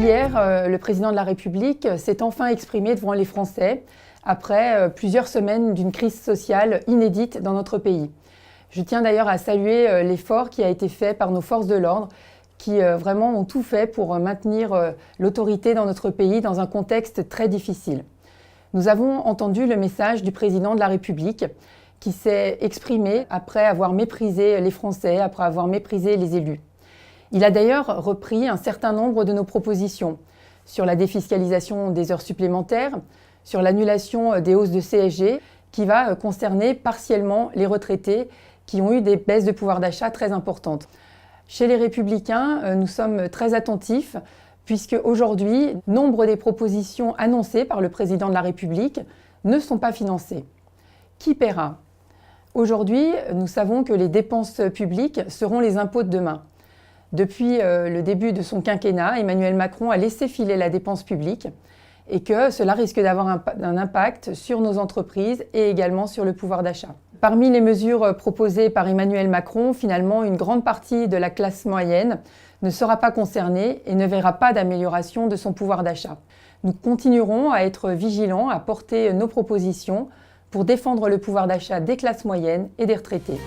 Hier, le président de la République s'est enfin exprimé devant les Français après plusieurs semaines d'une crise sociale inédite dans notre pays. Je tiens d'ailleurs à saluer l'effort qui a été fait par nos forces de l'ordre qui vraiment ont tout fait pour maintenir l'autorité dans notre pays dans un contexte très difficile. Nous avons entendu le message du président de la République qui s'est exprimé après avoir méprisé les Français, après avoir méprisé les élus. Il a d'ailleurs repris un certain nombre de nos propositions sur la défiscalisation des heures supplémentaires, sur l'annulation des hausses de CSG, qui va concerner partiellement les retraités qui ont eu des baisses de pouvoir d'achat très importantes. Chez les Républicains, nous sommes très attentifs puisque aujourd'hui, nombre des propositions annoncées par le président de la République ne sont pas financées. Qui paiera ? Aujourd'hui, nous savons que les dépenses publiques seront les impôts de demain. Depuis le début de son quinquennat, Emmanuel Macron a laissé filer la dépense publique et que cela risque d'avoir un impact sur nos entreprises et également sur le pouvoir d'achat. Parmi les mesures proposées par Emmanuel Macron, finalement, une grande partie de la classe moyenne ne sera pas concernée et ne verra pas d'amélioration de son pouvoir d'achat. Nous continuerons à être vigilants, à porter nos propositions pour défendre le pouvoir d'achat des classes moyennes et des retraités.